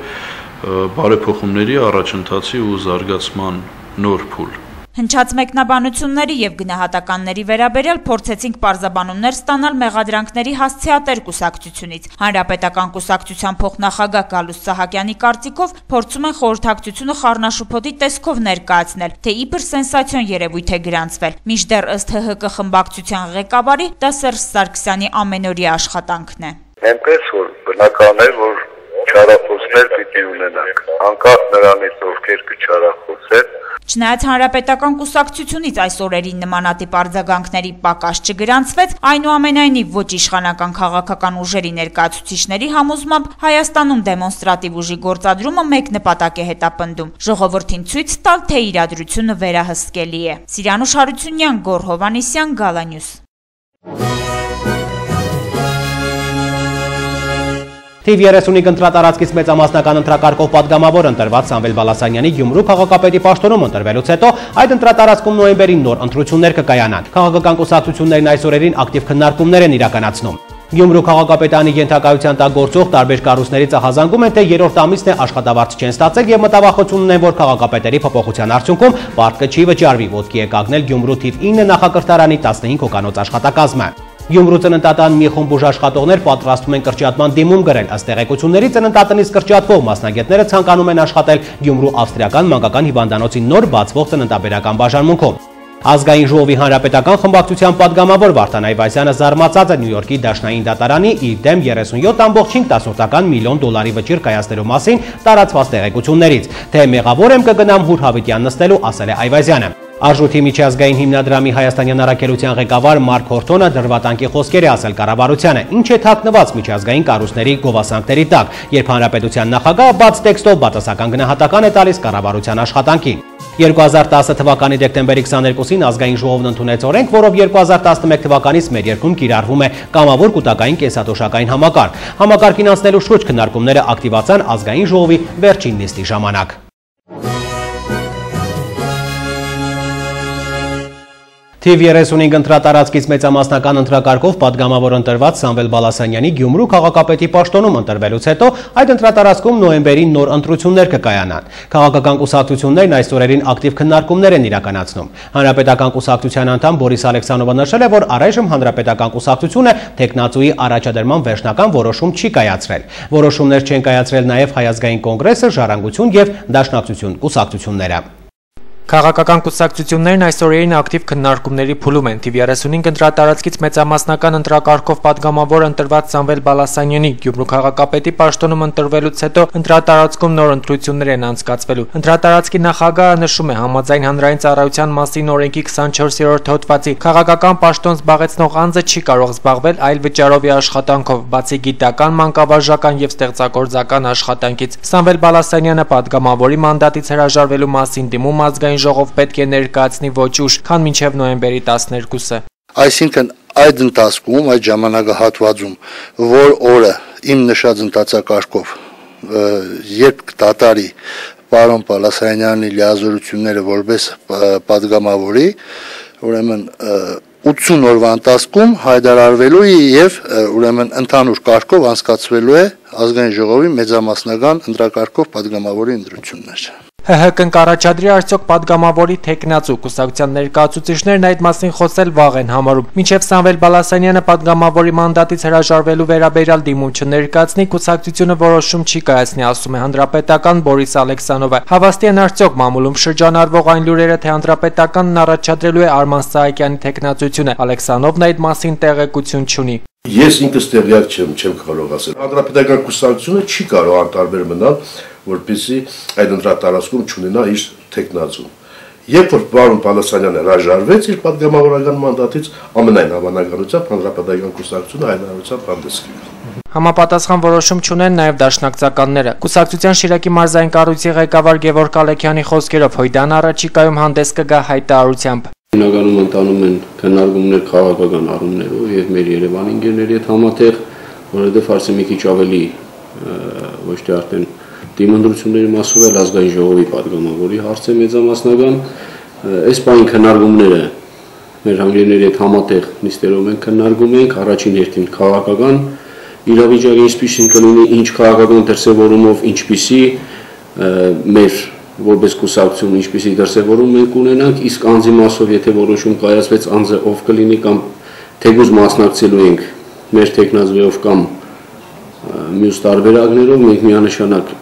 S4: բարեփոխումների առաջընթացի ու զարգացման նոր փուլ։
S19: Հնչած մեկնաբանությունների եւ գնահատականների վերաբերյալ փորձեցինք պարզաբանումներ ստանալ մեղադրանքների հասցեատեր կուսակցությունից։ Հանրապետական կուսակցության փոխնախագահ Գալուստ Սահակյանի կարծիքով փորձում են խորհրդակցությունը խառնաշփոթի տեսքով ներկայացնել, թե իբր սենսացիոն երևույթ է գրանցվել։ Մինչդեռ ըստ ՀՀԿ խմբակցության ղեկավարի դա Սերժ Սարգսյանի ամենօրյա աշխատանքն է։
S2: Այնպես որ բնական է, որ չարախոսներ պիտի ունենանք, անկախ նրանից ովքեր կչարախոսեն։
S19: Չնայած հանրապետական կուսակցությունից այս օրերին նմանատիպ արձագանքների պակաս չգրանցվեց, այնուամենայնիվ ոչ իշխանական քաղաքական ուժերի ներկայացուցիչների համոզմամբ Հայաստանում դեմոնստրատիվ ուժի գործադրումը մեկ նպատակ է հետապնդում՝ ժողովրդին ցույց տալ, թե իրադրությունը վերահսկելի է։ Սիրանուշ Հարությունյան, Գոռ Հովհաննիսյան, Գալանյուս։
S1: Թիվ 30-ի ընտրատարածքից մեծամասնական ընտրակարգով պատգամավոր ընտրված Սամվել Բալասանյանի Գյումրու քաղաքապետի պաշտոնում ընտրվելուց հետո այդ ընտրատարածքում նոյեմբերին նոր ընտրություններ կկայանան։ Քաղաքական կուսակցություններն այս օրերին ակտիվ քննարկումներ են իրականացնում։ Գյումրու քաղաքապետարանի ենթակայության տակ գործող տարբեր կառույցների ծախազանգում են, թե երրորդ ամիսն է աշխատավարձ չեն ստացել եւ մտավախություն ունեն, որ քաղաքապետերի փոփոխության արդյունքում պարտքը չի վճարվի։ Ոտքի է կանգնել Գյումրու թիվ 9 նախակրթարանի 15 հոգանոց աշխատակազմը։ Գյումրու ծննդատան մի խումբ ուժաշխատողներ պատրաստվում են կրճատման դիմում գրել։ Ըստ տեղեկությունների ծննդատնից կրճատվող մասնագետները ցանկանում են աշխատել Գյումրու ավստրիական մանկական հիվանդանոցի նոր բացվող ծննդաբերական բաժանմունքում։ Ազգային ժողովի հանրապետական խմբակցության պատգամավոր Վարդան Այվազյանը զարմացած է Նյու Յորքի Դաշնային դատարանի իր դեմ 37.5 միլիոն դոլարի վճիռ կայացնելու մասին տարածված տեղեկություններից, թե մեղավոր եմ կգնամ Հուր Հավիտյան նստելու, ասել է Այվազյանը։ Արժույթի միջազգային հիմնադրամի հայաստանյան առաքելության ղեկավար Մարկ Հորթոնը դրվատանքի խոսքեր է ասել կառավարությանը, ինչ է թաքնված միջազգային կառույցների գովասանքների տակ, երբ հանրապետության նախագահը բաց տեքստով բացասական գնահատական է տալիս կառավարության աշխատանքին։ 2010 թվականի դեկտեմբերի 22-ին ազգային ժողովն ընդունեց օրենք, որով 2011 թվականից մեր երկրում կիրառվում է կամավոր կൂട്ടակային կենսաթոշակային համակարգ։ Համակարգին անցնելու շուրջ քննարկումները ակտիվացան ազգային ժողովի վերջին նիստի ժամանակ։ Թիվ 35 ընտրատարածքից մեծամասնական ընտրակարգով պատգամավոր ընտրված Սամվել Բալասանյանի Գյումրու քաղաքապետի պաշտոնում ընտրվելուց հետո այդ ընտրատարածքում նոյեմբերին նոր ընտրություններ կկայանան։ Քաղաքական կուսակցություններն այս օրերին ակտիվ քննարկումներ են իրականացնում։ Հանրապետական կուսակցության անդամ Բորիս Ալեքսանովը նշել է, որ առայժմ հանրապետական կուսակցությունը տեխնացուի առաջադրման վերջնական որոշում չի կայացրել։ Որոշումներ չեն կայացրել նաև Հայ ազգային կոնգրեսը, Ժառանգություն եւ Դաշնակցություն կուսակցությունները։
S3: Քաղաքական կուսակցություններն այս օրերին ակտիվ քննարկումների փուլում են։ Թիվ 35 ընտրատարածքից մեծամասնական ընտրակարգով պատգամավոր ընտրված Սամվել Բալասանյանի Գյումրու քաղաքապետի պաշտոնում ընտրվելուց հետո ընտրատարածքում նոր ընտրություններ են անցկացվելու։ Ընտրատարածքի նախագահը նշում է, համաձայն հանրային ծառայության մասին օրենքի 24-րդ հոդվածի քաղաքական պաշտոն զբաղեցնող անձը չի կարող զբաղվել այլ վճարովի աշխատանքով, բացի գիտական, մանկավարժական եւ ստեղծագործական աշխատանքից։ Սամվել Բալասանյանը պատգամավորի մանդատից հրաժարվելու մասին դիմում ազգային ժողով պետք է ներկայացնի ոչ ուշ, քան մինչև նոյեմբերի 12-ը։
S6: Այսինքն այդ ընթացքում, այդ ժամանակահատվածում, որ օրը իմ նշած ընթացակարգով երբ կդատարի պարոն Բալասանյանի լիազորությունները որպես պատգամավորի, ուրեմն 80 օրվա ընթացքում հայտարարվելու է եւ ուրեմն ընդհանուր կարգով անցկացվելու է ազգային ժողովի մեծամասնական ընտրակարգով պատգամավորի ընտրություններ։
S3: ՀՀԿ կառաջադրի արդյոք պատգամավորի թեկնածու կուսակցության ներկայացուցիչներն այդ մասին խոսել վաղ են համարում։ Մինչև Սամվել Բալասանյանը պատգամավորի մանդատից հրաժարվելու վերաբերյալ դիմում չներկայացնի, կուսակցությունը որոշում չի կայացնի, ասում է հանրապետական Բորիս Ալեքսանովը։ Հավաստի են արդյոք մամուլում շրջանառվող այն լուրերը, թե հանրապետականն առաջադրելու է Արման Սահակյանի թեկնածությունը։ Ալեքսանովն այդ մասին տեղեկություն չունի։
S24: Ես ինքս տեղյակ չեմ կարող ասել։ Հանրապետական կուսակցությունը չի կարող անտարբեր մնալ, որպեսզի այդ ընտրատարածքում չունենա իր թեկնածուն։ Երբ որ պարոն Բալասանյանը հրաժարվեց իր պատգամավորական մանդատից, ամենայն հավանականությամբ հանրապետական կուսակցությունը հայտարարությամբ հանդես կգա։
S3: Համապատասխան որոշում չունեն նաև դաշնակցականները։ Կուսակցության Շիրակի մարզային կառույցի ղեկավար Գևորգ Ալեքյանի խոսքերով Հույդան առաջիկայում հանդես կգա հայտարարությամբ։
S25: Հիմնականում ընթանում են քննարկումներ քաղաքական առումներով եւ մեր Երևանի ընկերների հետ համատեղ, որովհետեւ հարցը մի քիչ ավելի ոչ թե արդեն դիմադրությունների մասով էլ ազգային ժողովի պատգամավորի հարցը մեծամասնական, այս բանի քննարկումները մեր ընկերների հետ համատեղ նիստերով են քննարկում ենք, առաջին հերթին քաղաքական իրավիճակը ինչպիսին կլինի, ինչ քաղաքական դրսևորումով, ինչպիսի մեր որպես կուսակցություն ինչպիսի դրսևորում մենք ունենանք, իսկ անձի մասով եթե որոշում կայացվեց անձը ով կլինի կամ թեկուզ մասնակցելու ենք մեր տեխնազվեով կամ մյուս տարբերակներով, մենք միանշանակ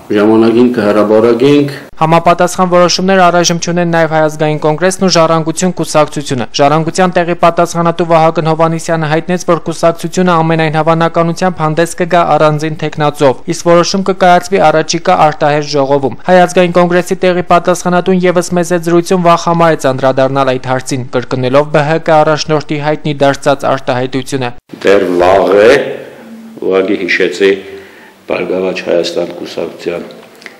S25: ժամանակին կհրաբարակենք
S3: Համապատասխան որոշումներ առայժմ չունեն նաև Հայ ազգային կոնգրեսն ու Ժառանգություն կուսակցությունը։ Ժառանգության տեղի պատասխանատու Վահագն Հովհաննիսյանը հայտնեց, որ կուսակցությունը ամենայն հավանականությամբ հանդես կգա առանձին թեկնածով, իսկ որոշում կկայացվի առաջիկա արտահերթ ժողովում։ Հայ ազգային կոնգրեսի տեղի պատասխանատուն եւս մեծ զրույցում վախամարեց անդրադառնալ այդ հարցին, կրկնելով ԲՀԿ առաջնորդի հայտնի դարձած արտահայտությունը։
S25: Դեռ վաղ է, ուղղակի հիշեցի Բարգավաճ Հայաստան կուսակցության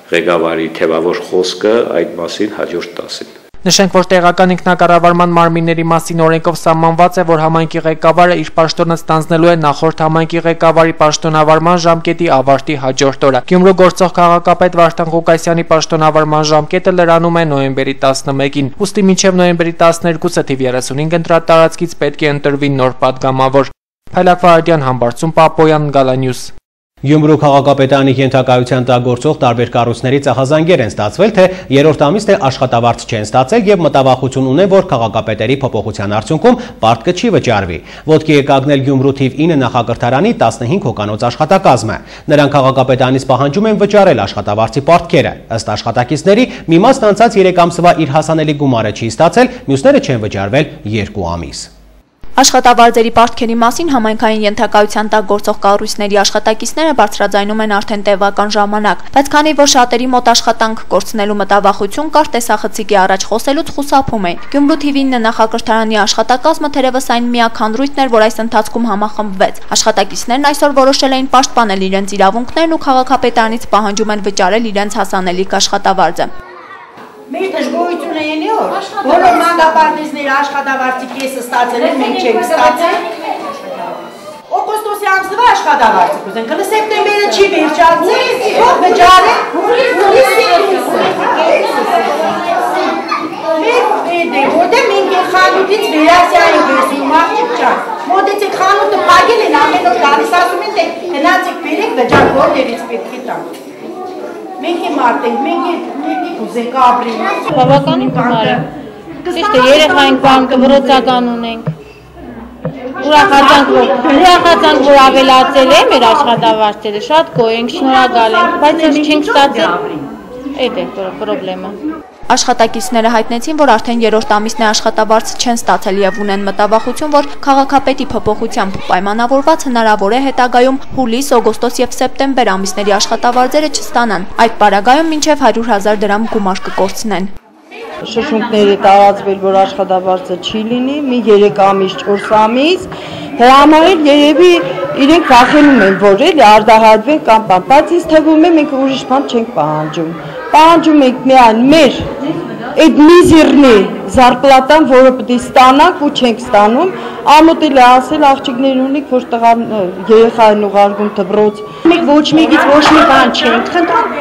S25: ղեկավարի թևավոր խոսքը այդ մասին հաջորդ դասին։
S3: Նշենք, որ տեղական ինքնակառավարման մարմինների մասին օրենքով սահմանված է, որ համայնքի ղեկավարը իր պաշտոնը ստանձնելու է նախորդ համայնքի ղեկավարի պաշտոնավարման ժամկետի ավարտի հաջորդ օրը։ Գյումրու գործող քաղաքապետ Վարդան Ղուկասյանի պաշտոնավարման ժամկետը լրանում է նոյեմբերի 11-ին, ուստի մինչև նոյեմբերի 12-ը թիվ 35 ընտրատարածքից պետք է ընտրվի նոր պատգամավոր։ Փայլակ Վարդյան, Համբարձում Պապոյան, Գալանյուս։
S1: Գյումրու քաղաքապետարանի ենթակայության տակ գործող տարբեր կառույցների ծախազանգեր են ստացվել, թե երրորդ ամիս թե աշխատավարձ չեն ստացել եւ մտավախություն ունեն, որ քաղաքապետերի փոփոխության արդյունքում պարտքը չի վճարվի։ Ոտքի է կանգնել Գյումրու թիվ 9 նախակրթարանի 15 հոգանոց աշխատակազմը։ Նրանք քաղաքապետարանից պահանջում են վճարել աշխատավարձի պարտքերը։ Ըստ աշխատակիցների, մի մասն անցած 3 ամսվա իր հասանելի գումարը չի ստացել, մյուսները չեն վճարվել 2 ամիս։
S5: Աշխատավարձերի պարտքերի մասին համայնքային ենթակայության տակ գործող կառույցների աշխատակիցները բարձրաձայնում են արդեն տևական ժամանակ, բայց քանի որ շատերի մոտ աշխատանք կորցնելու մտավախություն կար, տեսախցիկի առաջ խոսելուց խուսափում էին։ Գյումրու թիվ 9 նախակրթարանի աշխատակազմը թերևս այն միակ հանրույթն էր, որ այս ընթացքում համախմբվեց։ Աշխատակիցներն այսօր որոշել էին պաշտպանել իրենց իրավունքներն ու քաղաքապետարանից պահանջում են վճարել իրենց հասանելիք աշխատավարձը։
S7: Մեր դժգոհություն է յենի օր, բոլոր մանկապարտեզները աշխատավարձի կեսը ստացել են, մենք չենք ստացել։ Օգոստոսի ամսվա աշխատավարձը կուզենք, հլը սեպտեմբերը չի վերջացել, ով վճարել, որտեղ մենք են խանութից վերասյային վերսում մաղջիկ չան, մոտեցեք խանութը պագել են ամեն օր գալիս, ասում են, թե հնացեք բերեք վճար որտեղից պետք է տամ։ Մենք եմ արտենք, մենք ուզենք ապրին։
S8: Բավականին գումար է։ Ճիշտ է, երեխային բան կվրոցական ունենք։ Ուրախացանք, որ ավելացել է մեր աշխատավարձերը, շատ գոհ ենք, շնորհակալ ենք, բայց չենք ստացել։ Այդ է խնդրեմը։
S5: Աշխատակիցները հայտնեցին, որ արդեն երրորդ ամիսն է աշխատավարձ չեն ստացել եւ ունեն մտավախություն, որ քաղաքապետի փոփոխությամբ պայմանավորված հնարավոր է հետագայում հուլիս, օգոստոս եւ սեպտեմբեր ամիսների աշխատավարձերը չստանան։ Այդ պարագայում մինչեւ 100,000 դրամ գումար կկորցնեն։
S9: Շշունքները տարածվել, որ աշխատավարձը չի լինի, մի 3 ամիս, 4 ամիս, դրա համար երևի իրենք վախենում են, որ էլի արդահայտվեն կամ բան, բայց ինձ թվում է մենք ուրիշ բան չենք պահանջում։ Պահանջում ենք միայն մեր այդ միզիրնի զարպլատան, որը պետք է ստանանք ու չենք ստանում, ամոթել է ասել աղջիկներ ունենք, որ տղան երեխա են ուղարկում դպրոց։ Մենք ոչ մեկից ոչ մի բան չենք խնդրում։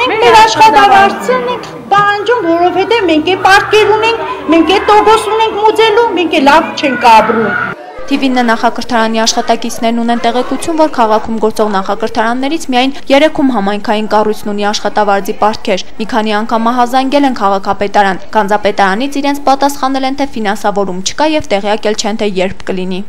S9: Մենք մեր աշխատավարձն ենք պահանջում, որովհետև մենք է պարտքեր ունենք, մենք է տոկոս ունենք մուծելու, մենք է լավ չենք ապրում։
S5: Թիվ 9 նախակրթարանի աշխատակիցներն ունեն տեղեկություն, որ քաղաքում գործող նախակրթարաններից միայն 3-ում համայնքային կառույցն ունի աշխատավարձի պարտքեր։ Մի քանի անգամ մահազանգել են քաղաքապետարան։ Գանձապետարանից իրենց պատասխանել են, թե ֆինանսավորում չկա եւ տեղյակ էլ չեն, թե երբ կլինի։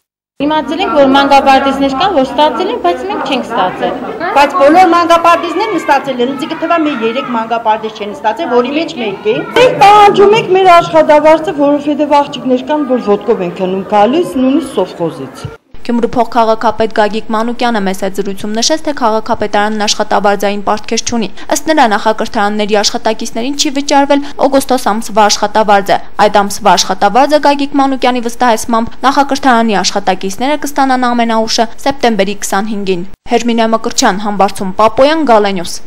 S8: Իմացել ենք, որ մանկապարտեզներ կան, որ ստացել են, բայց մենք չենք ստացել։
S7: Բայց բոլոր մանկապարտեզներն ստացել են, ինձ թվա մեր 3 մանկապարտեզ չեն ստացել, որի մեջ մեկ է։
S9: Մենք պահանջում ենք մեր աշխատավարձը, որովհետև աղջիկներ կան, որ ոտքով են քնում գալիս, նույնիսկ սովխոզից։
S5: Գյումրու փոխքաղաքապետ Գագիկ Մանուկյանը մեծ զրույցում նշեց, թե քաղաքապետարանն աշխատավարձային պարտքեր չունի։ Ըստ նրա նախակրթարանների աշխատակիցներին չի վճարվել օգոստոս ամսվա աշխատավարձը։ Այդ ամսվա աշխատավարձը Գագիկ Մանուկյանի վստահեցմամբ նախակրթարանի աշխատակիցները կստանան ամենաուշը սեպտեմբերի 25-ին։ Հերմինե Մկրտչյան, Համբարձում Պապոյան, Գալենյուս։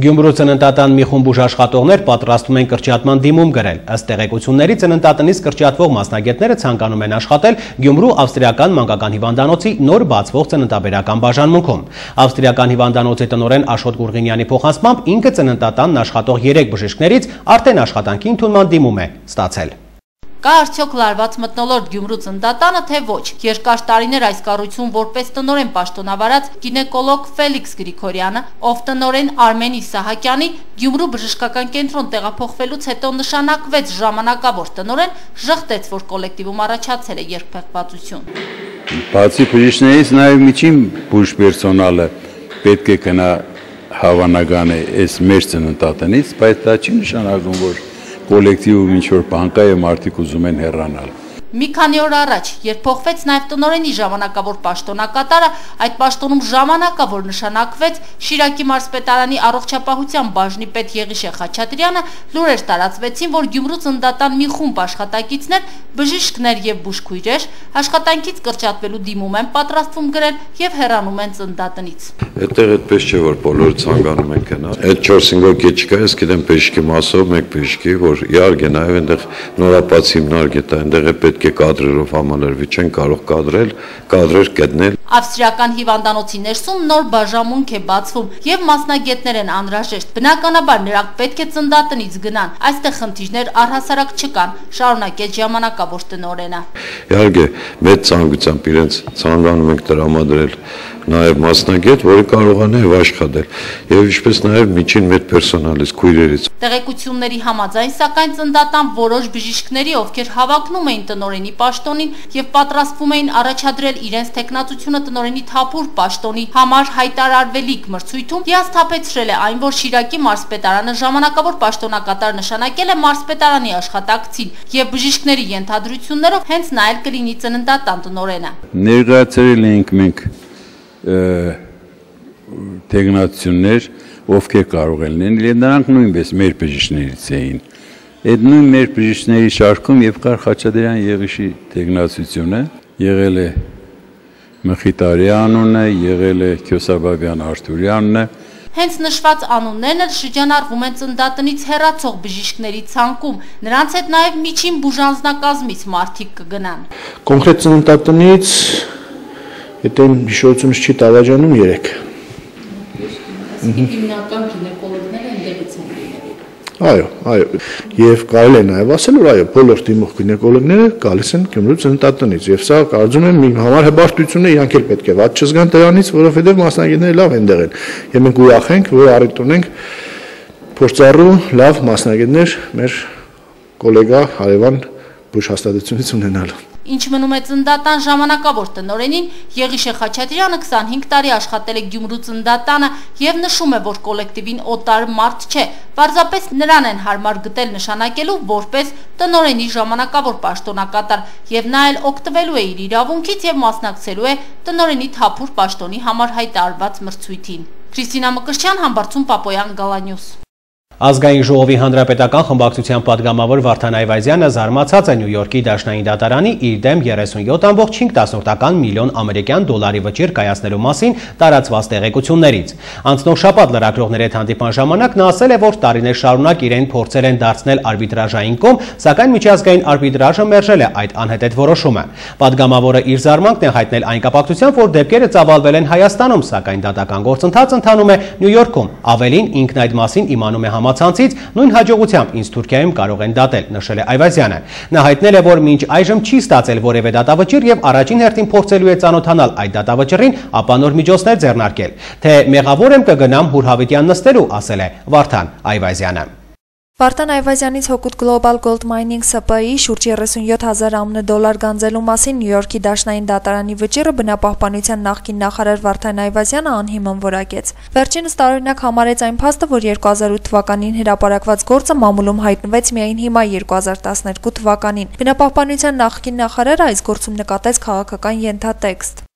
S1: Գյումրու ծննդատան մի խումբ ուժաշխատողներ պատրաստում են կրճատման դիմում գրել։ Ըստ տեղեկությունների ծննդատնից կրճատվող մասնագետները ցանկանում են աշխատել Գյումրու ավստրիական մանկական հիվանդանոցի նոր բացվող ծննդաբերական բաժանմունքում։ Ավստրիական հիվանդանոցի տնօրեն Աշոտ Գուրգինյանի փոխանցմամբ ինքը ծննդատանն աշխատող 3 բժիշկներից արդեն աշխատանքի ընդունման դիմում է ստացել։
S10: Կա արդյոք լարված մթնոլորտ Գյումրու ծննդատանը, թե ոչ։ Երկար տարիներ այս կառույցում որպես տնօրեն պաշտոնավարած գինեկոլոգ Ֆելիքս Գրիգորյանը, ով տնօրեն Արմենի Սահակյանի Գյումրու բժշկական կենտրոն տեղափոխվելուց հետո նշանակվեց ժամանակավոր տնօրեն, ժխտեց, որ կոլեկտիվում առաջացել է երկփեղվածություն։
S26: Բացի բժիշկներից նաև միջին բուժ պերսոնալը պետք է գնա
S12: հավանական է այս մեր ծննդատնից, բայց դա չի նշանակում, որ կոլեկտիվում ինչ-որ բան կա եւ մարդիկ ուզում են հեռանալ։
S10: Մի քանի օր առաջ, երբ փոխվեց նաև տնօրենի ժամանակավոր պաշտոնակատարը, այդ պաշտոնում ժամանակավոր նշանակվեց Շիրակի մարզպետարանի առողջապահության բաժնի պետ Եղիշե Խաչատրյանը, լուրեր տարածվեցին, որ Գյումրու ծննդատան մի խումբ աշխատակիցներ, բժիշկներ եւ բուժքույրեր աշխատանքից կրճատվելու դիմում են պատրաստվում գրել եւ հեռանում են ծննդատնից։
S13: Այդտեղ այդպես չէ, որ բոլորը ցանկանում են գնալ։ Այդ 4-5 հոգի չկա, ես գիտեմ բժշկի մասով, մեկ բժշկի, որ իհարկե նաև այնտեղ նորապաց հիմնարկ է, այնտեղ է պետք է կադրերով համալրվի, չեն կարող կադրեր գտնել։
S10: Ավստրիական հիվանդանոցի ներսում նոր բաժանմունք է բացվում եւ մասնագետներ են անհրաժեշտ։ Բնականաբար նրանք պետք է ծննդատնից գնան։ Այստեղ խնդիրներ առհասարակ չկան, շարունակեց ժամանակավոր տնօրենը։
S13: Իհարկե, մեծ ցանկությամբ իրենց ցանկանում ենք տրամադրել նաև մասնագետ, որը կարողանա եւ աշխատել, եւ ինչպես նաև միջին մեծ պերսոնալից, քույրերից։
S10: Տեղեկությունների համաձայն, սակայն ծննդատան որոշ բժիշկների, ովքեր հավակնում էին տնօրենի պաշտոնին եւ պատրաստվում էին առաջադրել իրենց տեխնացությունը տնօրենի թափուր պաշտոնի համար հայտարարվելիք մրցույթում, հիասթափեցրել է այն, որ Շիրակի մարզպետարանը ժամանակավոր պաշտոնակատար նշանակել է մարզպետարանի աշխատակցին եւ բժիշկների ենթադրություններով հենց նա էլ կլինի ծննդատան տնօրենը։
S12: Ներկայացրել ենք մենք տեխնացիոններ, ովքեր կարող են լինել, եւ նրանք նույնպես մեր բժիշկներից էին։ Այդ նույն մեր բժիշկների շարքում եւ կար Խաչատրյան Եղիշի տեխնացիությունը, եղել է Մխիտարի անունը, եղել է Քյոսաբաբյան Արթուրյանն է։
S10: Հենց նշված անուններն էլ շրջանառվում են ծննդատնից հեռացող բժիշկների ցանկում։ Նրանց հետ նաև միջին բուժանձնակազմից մարդիկ կգնան։
S21: Կոնկրետ ծննդատնից եթե հիշողությունս չի տարաջանում 3։
S10: Հիմնական գինեկոլոգները ընդդեղից են լինելու։
S21: Այո, եւ կարելի է նաեւ ասել, որ այո, բոլոր դիմող գինեկոլոգները գալիս են Գյումրու ծննդատնից եւ սա կարծում եմ մի համար հբարտություն է, իրանք էլ պետք է ված չզգան դրանից, որովհետեւ մասնագետները լավ են դեղել։ Եվ մենք ուրախ ենք, որ առիթ ունենք փորձառու լավ մասնագետներ մեր գոլեգա հարևան բուժհաստատությունից ունենալու։
S10: Ինչ մնում է ծննդատան ժամանակավոր տնօրենին, Եղիշե Խաչատրյանը 25 տարի աշխատել է Գյումրու ծննդատանը եւ նշում է, որ կոլեկտիվին օտար մարդ չէ, պարզապես նրան են հարմար գտել նշանակելու որպես տնօրենի ժամանակավոր պաշտոնակատար եւ նա էլ օգտվելու է իր իրավունքից եւ մասնակցելու է տնօրենի թափուր պաշտոնի համար հայտարարված մրցույթին։ Քրիստինա Մկրտչյան, Համբարձում Պապոյան, Գալանյուս։
S1: Ազգային ժողովի հանրապետական խմբակցության պատգամավոր Վարդան Այվազյանը զարմացած է Նյու Յորքի դաշնային դատարանի իր դեմ 37.5 միլիոն ամերիկյան դոլարի վճիռ կայացնելու մասին տարածված տեղեկություններից։ Անցնող շաբաթ լրագրողների հետ հանդիպման ժամանակ նա ասել է, որ տարիներ շարունակ իրեն փորձել են դարձնել արբիտրաժային կողմ, սակայն միջազգային արբիտրաժը մերժել է այդ անհետեթ որոշումը։ Պատգամավորը իր զարմանքն է հայտնել այն կապակցությամբ, որ դեպքերը ծավալվել են Հայաստանում, սակայն դատական գործընթաց ընթանում է Նյու Յորքում։ Ավելին, ինքն այդ մասին իմանում է համացանցից, նույն հաջողությամբ ինձ Թուրքիայում կարող են դատել, նշել է Այվազյանը։ Նա հայտնել է, որ մինչ այժմ չի ստացել որևէ դատավճիռ եւ առաջին հերթին փորձելու է ծանոթանալ այդ դատավճիռին, ապա նոր միջոցներ ձեռնարկել։ Թե մեղավոր եմ կգնամ Հուրհավիտյան նստելու, ասել է Վարդան Այվազյանը։
S5: Վարդան Այվազյանից հօգուտ Global Gold Mining ՍՊ-ի շուրջ 37,000 ԱՄՆ գանձելու մասին Նյու Յորքի դաշնային դատարանի վճիռը բնապահպանության նախկին նախարար Վարդան Այվազյանը անհիմն որակեց։ Վերջինս տարօրինակ համարեց այն փաստը, որ 2008 թվականին հրապարակված գործը մամուլում հայտնվեց միայն հիմա 2012 թվականին։ Բնապահպանության նախկին նախարարը այս գործում նկատեց քաղաքական ենթատեքստ։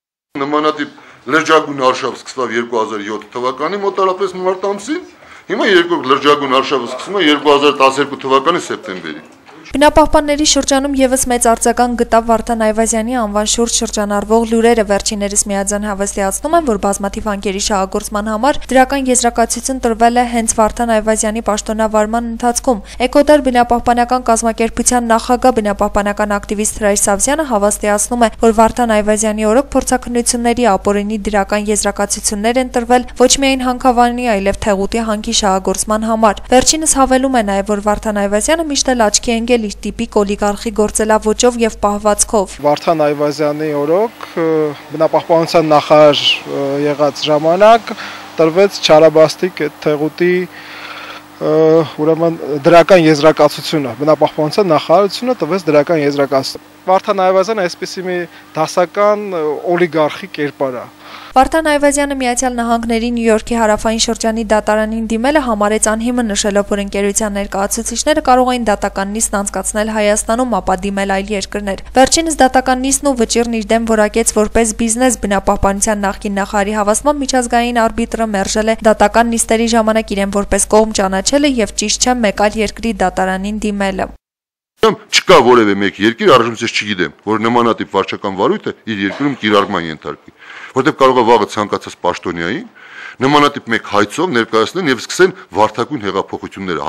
S14: Նմանատիպ լրջագույն արշավ սկսավ 2007 թվականի մոտարապես մարտ ամսին։ Հիմա երկրորդ լրջագույն արշավը սկսվում է 2012 թվականի սեպտեմբերին։
S5: Բնապահպանների շրջանում եւս մեծ արձագանք գտավ Վարդան Այվազյանի անվան շուրջ շրջանառվող լուրերը վերջիներս միաձայն հավաստիացնում են, որ բազմաթիվ անկերի շահագործման համար դրական եզրակացություն տրվել է հենց Վարդան Այվազյանի պաշտոնավարման ընթացքում։ Էկոդար բնապահպանական կազմակերպության նախագահ բնապահպանական ակտիվիստ Հրայր Սավզյանը հավաստիացնում է, որ Վարդան Այվազյանի օրոք փորձաքննությունների ապօրինի դրական եզրակացություններ են տրվել ոչ միայն հանքավանի, այլև Թեղուտի հանքի շահագործման համար։ Վերջինս հավելում է նաեւ, որ Վարդան Այվազյանը միշտ էլ աչքի է ընկել իր տիպիկ օլիգարխի գործելավոճով եւ պահվածքով։
S21: Վարդան Այվազյանի օրոք բնապահպանության նախարար եղած ժամանակ տրվեց չարաբաստիկ այդ Թեղուտի ուրեմն դրական եզրակացությունը, բնապահպանության նախարարությունը տվեց դրական եզրակացություն։
S15: Վարդան Այվազյանը այսպիսի մի դասական օլիգարխի կերպար է։
S5: Վարդան Այվազյանը Միացյալ Նահանգների Նյու Յորքի հարավային շրջանի դատարանին դիմելը համարեց անհիմն, նշելով, որ ընկերության ներկայացուցիչները կարող էին դատական նիստն անցկացնել Հայաստանում, ապա դիմել այլ երկրներ։ Վերջինս դատական նիստն ու վճիռն իր դեմ որակեց որպես բիզնես։ Բնապահպանության նախկին նախարարի հավաստմամբ միջազգային արբիտրը մերժել է դատական նիստերի ժամանակ իրեն որպես կողմ ճանաչելը եւ ճիշտ չէ մեկ այլ երկրի դատարանին դիմելը։
S14: Չկա որևէ մեկ երկիր, առայժմ չգիտեմ, որ նմանատիպ վարչական վարույթը իր երկրում կիրառման ենթարկվի, որտեղ կարող է վաղը ցանկացած պաշտոնյային նմանատիպ մեկ հայցով ներկայացնեն եւ սկսեն վարդակույն հեղափոխությունները,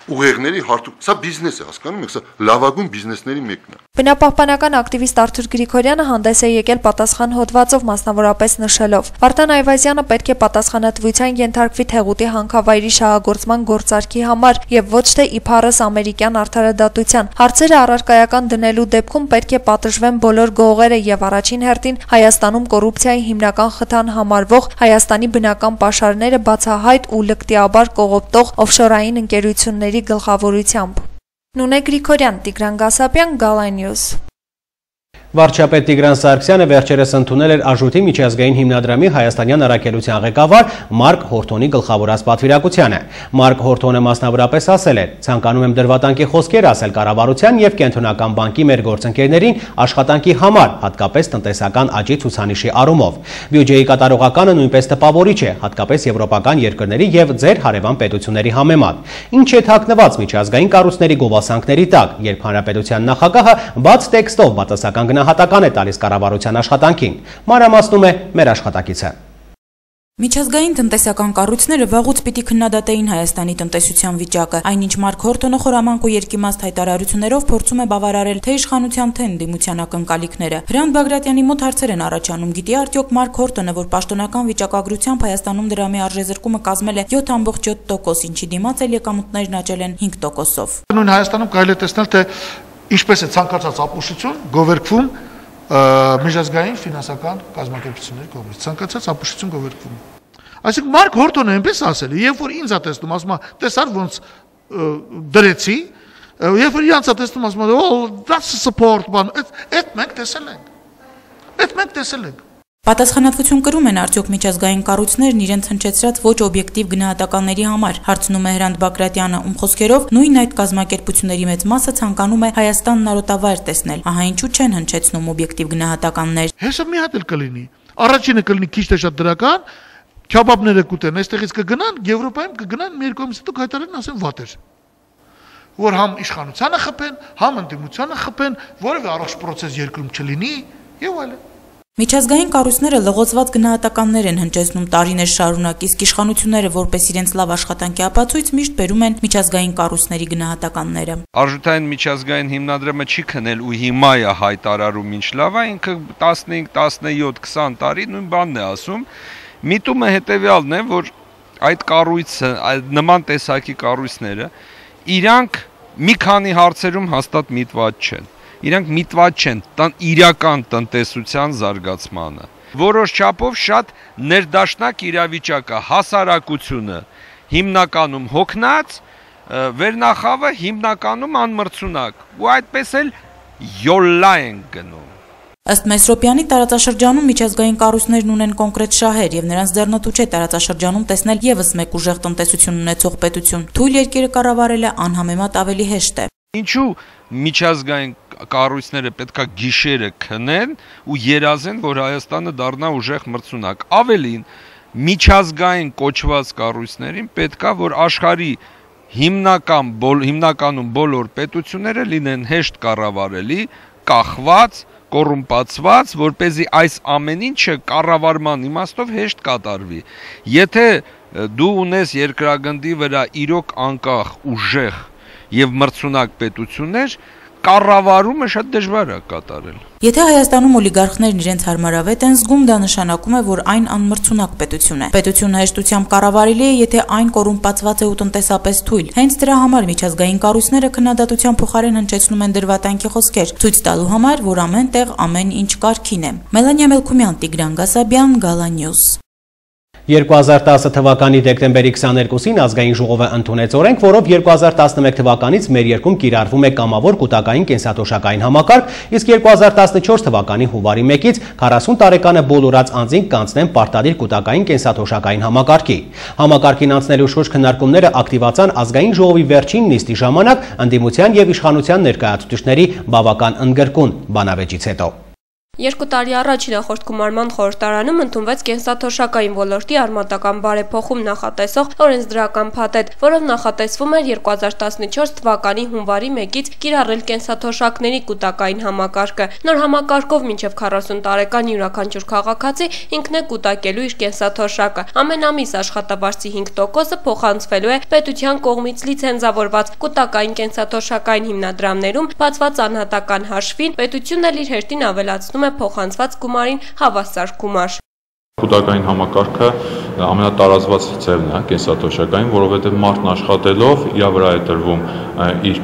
S14: ուղեղների հարթուկ, սա բիզնես է, հասկանում եք, սա լավագույն բիզնեսների մեկն է։
S5: Բնապահպանական ակտիվիստ Արթուր Գրիգորյանը հանդես է եկել պատասխան հոդվածով, մասնավորապես նշելով. Վարդան Այվազյանը պետք է պատասխանատվության ենթարկվի Թեղուտի հանքավայրի շահագործման գործարքի համար եւ ոչ թե իբարս ամերիկյան արդարադատության։ Հարցերը առարկայական դնելու դեպքում պետք է պատժվեն բոլոր գողերը եւ առաջին հերթին Հայաստանում կոռուպցիայի հիմնական խթան համարվող Հայաստանի բնական պաշարները բացահայտ ու լկտիաբար կողոպտող օֆշորային ընկերությունների գլխավորությամբ։ Նունե Գրիգորյան, Տիգրան Գասապյան, Gala News։
S1: Վարչապետ Տիգրան Սարգսյանը վերջերս ընդունել էր Արժույթի միջազգային հիմնադրամի հայաստանյան առաքելության ղեկավար Մարկ Հորթոնի գլխավորած պատվիրակությանը։ Մարկ Հորթոնը մասնավորապես ասել է. «Ցանկանում եմ դրվատանքի խոսքեր ասել կառավարության եւ Կենտրոնական բանկի մեր գործընկերներին աշխատանքի համար, հատկապես տնտեսական աճի ցուցանիշի առումով։ Բյուջեի կատարողականը նույնպես տպավորիչ է, հատկապես եվրոպական երկրների եւ ձեր հարևան պետությունների համեմատ։ Ինչ է թաքնված միջազգային կառույցների գովասանքների տակ, երբ հանրապետության նախագահը բաց տեքստով բացասական գնահատական է տալիս կառավարության աշխատանքին»։ Մանրամասնում է մեր աշխատակիցը։
S19: Միջազգային տնտեսական կառույցները վաղուց պիտի քննադատեին Հայաստանի տնտեսության վիճակը, այնինչ Մարկ Հորթոնը խորամանկ ու երկիմաստ հայտարարություններով փորձում է բավարարել թե իշխանության, թե ընդդիմության ակնկալիքները։ Հրանտ Բագրատյանի մոտ հարցեր են առաջանում. գիտի արդյոք Մարկ Հորթոնը, որ պաշտոնական վիճակագրությամբ Հայաստանում դրամի արժեզրկումը կազմել է 7.7%, ինչի դիմաց էլ եկամուտներն աճել են 5%-ով։
S16: Նույն Հայաստանում կարելի է տեսնել, թե ինչպես է ցանկացած ապուշություն գովերքվում միջազգային ֆինանսական կազմակերպությունների կողմից, ցանկացած ապուշություն գովերքվում։ Այսինքն Մարկ Հորթոնը այնպես ասել է, երբ որ ինձ է տեսնում, ասում է, տեսար ոնց դրեցի, երբ որ իրանց է տեսնում, ասում է, oh, that's support, բան, այդ մենք տեսել ենք։ Այդ մենք տեսել ենք։
S19: Պատասխանատվություն կրում են արդյոք միջազգային կառույցներն իրենց հնչեցրած ոչ օբյեկտիվ գնահատականների համար, հարցնում է Հրանտ Բագրատյանը, ում խոսքերով նույն այդ կազմակերպությունների մեծ մասը ցանկանում է Հայաստանն արոտավայր տեսնել, ահա ինչու չեն հնչեցնում օբյեկտիվ գնահատականներ։
S16: Հեսա մի հատ էլ կլինի։ Առաջինը կլինի քիչ թե շատ դրական, քյաբաբները կուտեն, այստեղից կգնան, Եվրոպայում կգնան, մի երկու ամիս հետո կհայտարարեն, ասեն վատ էր։ Որ համ իշխանությանը խփեն, համ ընդդիմությանը խփեն, որևէ առողջ process երկրում չլինի եւ այլն։
S19: Միջազգային կառույցները լղոծված գնահատականներ են հնչեցնում տարիներ շարունակ, իսկ իշխանությունները որպես իրենց լավ աշխատանքի ապացույց միշտ բերում են միջազգային կառույցների գնահատականները։
S11: Արժութային միջազգային հիմնադրամը չի քնել ու հիմա է հայտարարում ինչ լավ է, ինքը 15, 17, 20 տարի նույն բանն է ասում։ Միտումը հետեւյալն է, որ այդ կառույցը, նման տեսակի կառույցները իրանք մի քանի հարցերում հաստատ միտված չեն։ Իրանք միտված չեն իրական տնտեսության զարգացմանը։ Որոշ չափով շատ ներդաշնակ իրավիճակը, հասարակությունը հիմնականում հոգնած, վերնախավը հիմնականում անմրցունակ, ու այդպես էլ յոլլա են գնում։
S19: Ըստ Մեսրոպյանի տարածաշրջանում միջազգային կառույցներն ունեն կոնկրետ շահեր եւ նրանց ձեռնտու չէ տարածաշրջանում տեսնել եւս մեկ ուժեղ տնտեսություն ունեցող պետություն։ Թույլ երկիրը կառավարելը անհամեմատ ավելի հեշտ է։ Ինչու
S11: միջազգային կառույցները պետքա գիշերը քնեն ու երազեն, որ Հայաստանը դառնա ուժեղ մրցունակ։ Ավելին, միջազգային կոչված կառույցներին պետքա, որ աշխարհի հիմնականում բոլոր պետությունները լինեն հեշտ կառավարելի, կախված, կոռումպացված, որպեսզի այս ամեն ինչը կառավարման իմաստով հեշտ կատարվի։ Եթե դու ունես երկրագնդի վրա իրոք անկախ, ուժեղ եւ մրցունակ պետություններ, կառավարումը շատ դժվար է կատարել։
S19: Եթե Հայաստանում օլիգարխներն իրենց հարմարավետ են զգում, դա նշանակում է, որ այն անմրցունակ պետություն է։ Պետությունը հեշտությամբ կառավարելի է, եթե այն կոռումպացված է ու տնտեսապես թույլ։ Հենց դրա համար միջազգային կառույցները քննադատության փոխարեն հնչեցնում են դրվատանքի խոսքեր, ցույց տալու համար, որ ամեն տեղ ամեն ինչ կարգին է։ Մելանիա Մելքումյան, Տիգրան Գասաբյան, Gala News։
S1: 2010 թվականի դեկտեմբերի 22-ին ազգային ժողովը ընդունեց օրենք, որով 2011 թվականից մեր երկրում կիրառվում է կամավոր կուտակային կենսաթոշակային համակարգ, իսկ 2014 թվականի հունվարի 1-ից 40 տարեկանը բոլորած անձինք կանցնեն պարտադիր կուտակային կենսաթոշակային համակարգի։ Համակարգին անցնելու շուրջ քննարկումները ակտիվացան ազգային ժողովի վերջին նիստի ժամանակ ընդդիմության եւ իշխանության ներկայացուցիչների բավական ընդգրկուն բանավեճից հետո։
S17: 2 տարի առաջ նախորդ գումարման խորհրդարանում ընդունվեց կենսաթոշակային ոլորտի արմատական բարեփոխում նախատեսող օրենսդրական փաթեթ, որով նախատեսվում էր 2014 թվականի հունվարի 1-ից կիրառել կենսաթոշակների կուտակային համակարգը։ Նոր համակարգով մինչև 40 տարեկան յուրաքանչյուր քաղաքացի ինքն է կուտակելու իր կենսաթոշակը։ Ամեն ամիս աշխատավարձի 5%-ը փոխանցվելու է պետության կողմից լիցենզավորված կուտակային կենսաթոշակային հիմնադրամներում բացված անհատական հաշվին, պետությունն էլ իր հերթին ավելացնում է փոխանցված գումարին հավասար գումար։
S18: Կուտակային համակարգը ամենատարածված ձևն է կենսաթոշակային, որովհետև մարդն աշխատելով իր վրա է տրվում իր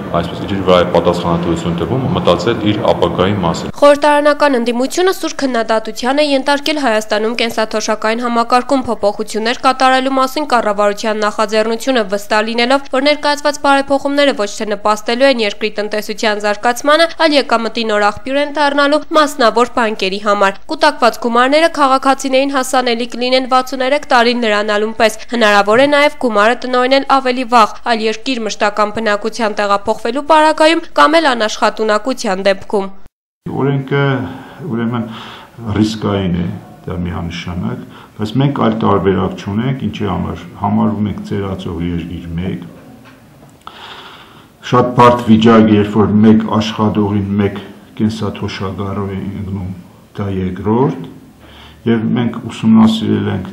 S18: վրա է պատասխանատվություն տրվում մտածել իր ապագայի մասին։
S17: Խորհրդարանական ընդդիմությունը սուր քննադատության է ենթարկել Հայաստանում կենսաթոշակային համակարգում փոփոխություններ կատարելու մասին կառավարության նախաձեռնությունը, վստահ լինելով, որ ներկայացված բարեփոխումները ոչ թե նպաստելու են երկրի տնտեսության զարգացմանը, այլ եկամտի նոր աղբյուր են դառնալու մասնավոր բանկերի համար։ Կուտակված գումարները քաղաքացիներին հասանելի կլինեն 63 տարին նրանալուն պես։ Հնարավոր է նաև գումարը տնօրինել ավելի վաղ, այլ երկիր մշտական բնակության տեղափոխվելու պարագայում կամ էլ անաշխատունակության դեպքում։
S20: Օրենքը ուրեմն ռիսկային է, դա միանշանակ, բայց մենք այլ տարբերակ չունենք, ինչի համար համարվում ենք ծերացող երկիր 1։ Շատ բարդ վիճակ է, երբ որ մեկ աշխատողին մեկ կենսաթոշակառու է ընկնում, դա երկրորդ, եւ մենք ուսումնասիրել ենք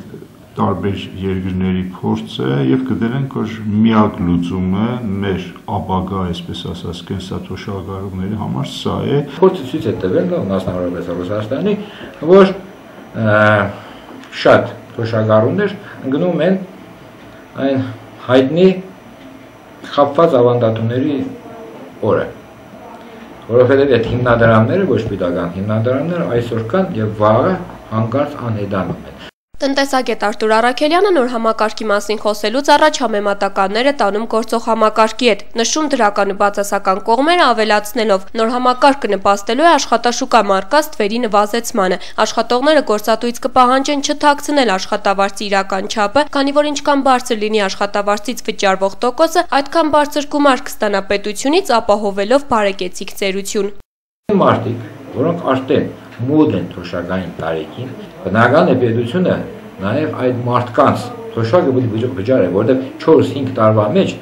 S20: տարբեր երկրների փորձը եւ գտել ենք, որ միակ լուծումը մեր ապագա, այսպես ասած, կենսաթոշակառուների համար սա է։
S22: Փորձը ցույց է տվել, մասնավորապես Ռուսաստանի, որ շատ թոշակառուներ ընկնում են այն հայտնի խապված ավանդատուների օրը, որովհետև այդ հիմնադրամները, ոչ պետական հիմնադրամները այսօր կան եւ վաղը հանկարծ անհետանում են։
S17: Տնտեսագետ Արտուր Առաքելյանը նոր համակարգի մասին խոսելուց առաջ համեմատականներ է տանում գործող համակարգի հետ, նշում դրական ու բացասական կողմերը ավելացնելով, նոր համակարգը նպաստելու է աշխատաշուկա մարկած թվերի նվազեցմանը։ Աշխատողները գործատուից կպահանջեն չթաքցնել աշխատավարձի իրական չափը, քանի որ ինչքան բարձր լինի աշխատավարձից վճարվող տոկոսը, այդքան բարձր գումար կստանա պետությունից, ապահովելով բարեկեցիկ ծերություն։
S22: Մարդիկ, որոնք արդեն մոդ են թոշակային տարիքին, բնական է պետությունը նաև այդ մարդկանց թոշակը վճարել, որտեղ 4-5 տարվա մեջ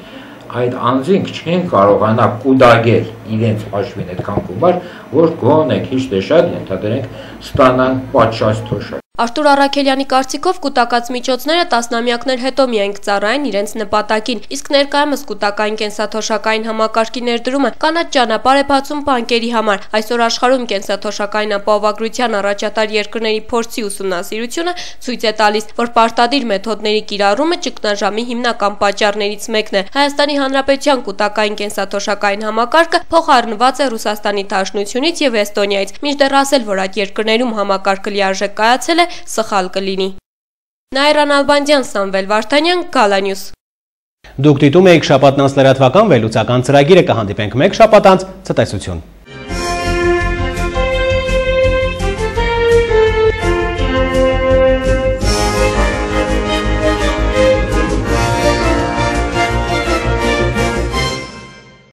S22: այդ անձինք չեն կարողանա կուտակել իրենց հաշվին այդքան գումար, որ գոնե քիչ թե շատ ենթադրենք ստանան պատշաճ թոշակ։
S17: Արտուր Առաքելյանի կարծիքով կուտակած միջոցները տասնամյակներ հետո միայն կծառայեն իրենց նպատակին, իսկ ներկայումս կուտակային կենսաթոշակային համակարգի ներդրումը կանաչ ճանապարհ է բացում բանկերի համար։ Այսօր աշխարհում կենսաթոշակային ապահովագրության առաջատար երկրների փորձի ուսումնասիրությունը ցույց է տալիս, որ պարտադիր մեթոդների կիրառումը ճգնաժամի հիմնական պատճառներից մեկն է։ Հայաստանի Հանրապետության կուտակային կենսաթոշակային համակարգը փոխառնված է Ռուսաստանի Դաշնությունից եւ Էստոնիայից, մինչդեռ ասել, որ այդ երկրներում համակարգը լիարժեք կայացել է, սխալ կլինի։ Նաիրան Ալբանդյան, Սամվել Վարդանյան, Գալանյուս։
S1: Դուք դիտում եք շաբաթնանց լրատվական վերլուծական ծրագիրը, կհանդիպենք մեկ շաբաթ անց, ցտեսություն։